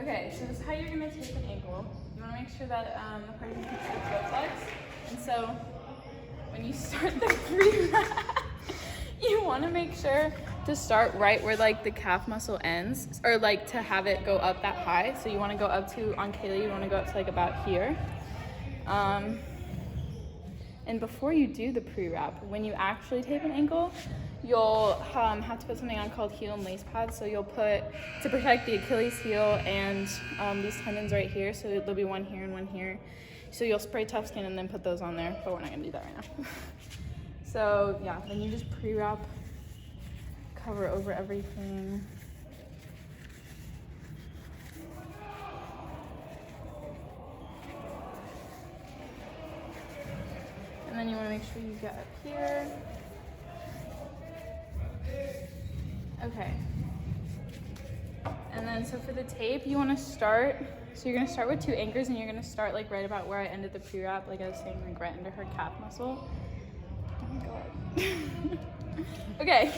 Okay, so this is how you're gonna tape an ankle. You wanna make sure that the person keeps their foot legs. And so when you start the pre-wrap, you wanna make sure to start right where like the calf muscle ends, or like to have it go up that high. So you wanna go up to, on Kaylee, you wanna go up to like about here. And before you do the pre-wrap, when you actually tape an ankle, you'll have to put something on called heel and lace pads. So you'll put, to protect the Achilles heel and these tendons right here, so there'll be one here and one here. So you'll spray Tuff Skin and then put those on there, but we're not gonna do that right now. So yeah, then you just pre-wrap, cover over everything. And then you want to make sure you get up here. Okay. And then so for the tape, you want to start, so you're going to start with 2 anchors, and you're going to start like right about where I ended the pre-wrap, like I was saying, like right under her calf muscle. Oh my God. Okay.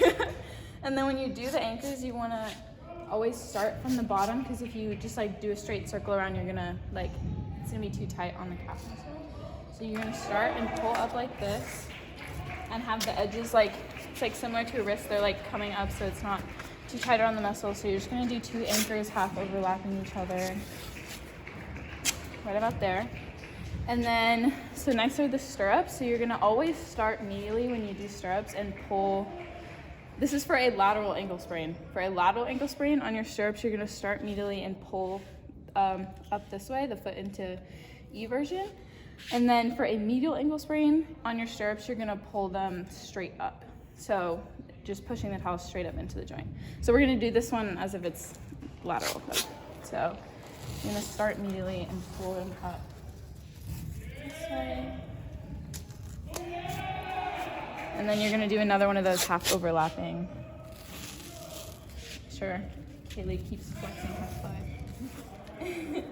And then when you do the anchors, you want to always start from the bottom, because if you just like do a straight circle around, you're going to like, it's going to be too tight on the calf muscle. So you're gonna start and pull up like this and have the edges like, it's like similar to a wrist, they're like coming up so it's not too tight on the muscle. So you're just gonna do 2 anchors, half overlapping each other, right about there. And then, so next are the stirrups. So you're gonna always start medially when you do stirrups and pull. This is for a lateral ankle sprain. For a lateral ankle sprain on your stirrups, you're gonna start medially and pull up this way, the foot into eversion. And then for a medial ankle sprain on your stirrups, you're gonna pull them straight up. So just pushing the towel straight up into the joint. So we're gonna do this one as if it's lateral. So you're gonna start medially and pull them up this way. And then you're gonna do another one of those half overlapping. Sure, Kaylee keeps flexing her foot.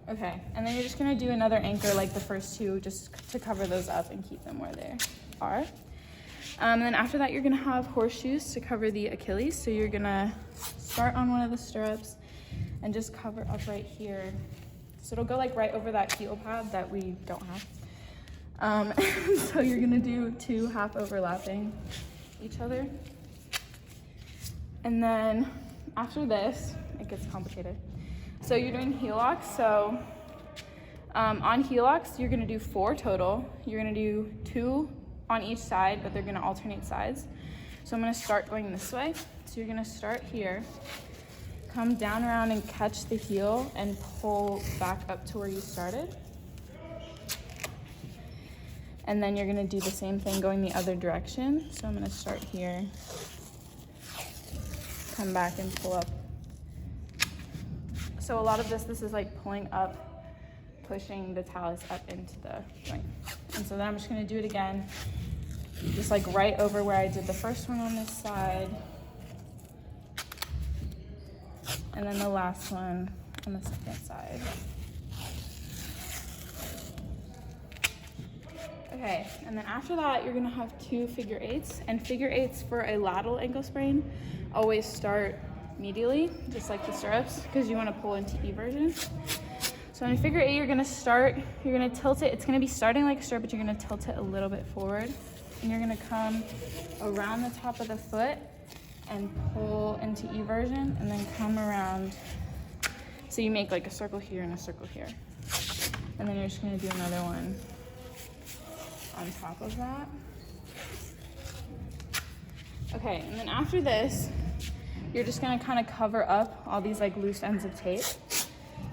Okay, and then you're just gonna do another anchor like the first 2, just to cover those up and keep them where they are. And then after that, you're gonna have horseshoes to cover the Achilles. So you're gonna start on one of the stirrups and just cover up right here. So it'll go like right over that heel pad that we don't have. So you're gonna do 2 half overlapping each other. And then after this, it gets complicated. So you're doing heel locks. So on heel locks, you're gonna do 4 total. You're gonna do 2 on each side, but they're gonna alternate sides. So I'm gonna start going this way. So you're gonna start here, come down around and catch the heel and pull back up to where you started. And then you're gonna do the same thing going the other direction. So I'm gonna start here, come back and pull up. So a lot of this is like pulling up, pushing the talus up into the joint. And so then I'm just gonna do it again, just like right over where I did the first one on this side. And then the last one on the second side. Okay, and then after that, you're gonna have 2 figure 8s. And figure 8s for a lateral ankle sprain always start medially, just like the stirrups, because you want to pull into eversion. So in a figure 8, you're going to start, you're going to tilt it. It's going to be starting like a stirrup, but you're going to tilt it a little bit forward. And you're going to come around the top of the foot and pull into eversion, and then come around. So you make like a circle here and a circle here. And then you're just going to do another one on top of that. Okay, and then after this, you're just gonna kind of cover up all these like loose ends of tape.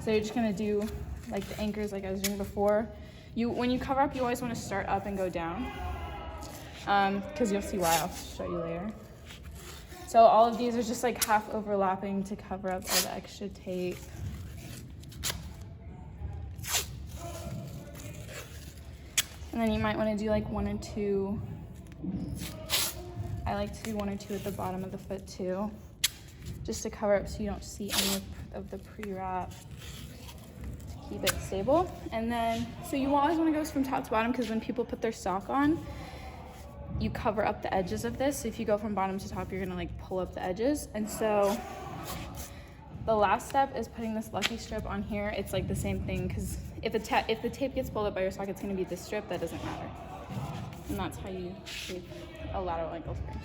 So you're just gonna do like the anchors like I was doing before. When you cover up, you always wanna start up and go down, because you'll see why, I'll show you later. So all of these are just like half overlapping to cover up all the extra tape. And then you might wanna do like 1 or 2. I like to do 1 or 2 at the bottom of the foot too, just to cover up so you don't see any of the pre-wrap, to keep it stable. And then, so you always want to go from top to bottom, because when people put their sock on, you cover up the edges of this. So if you go from bottom to top, you're gonna like pull up the edges. And so The last step is putting this lucky strip on here. It's like the same thing because if the tape gets pulled up by your sock, it's going to be this strip. That doesn't matter. And that's how you shape a lateral ankle sprain.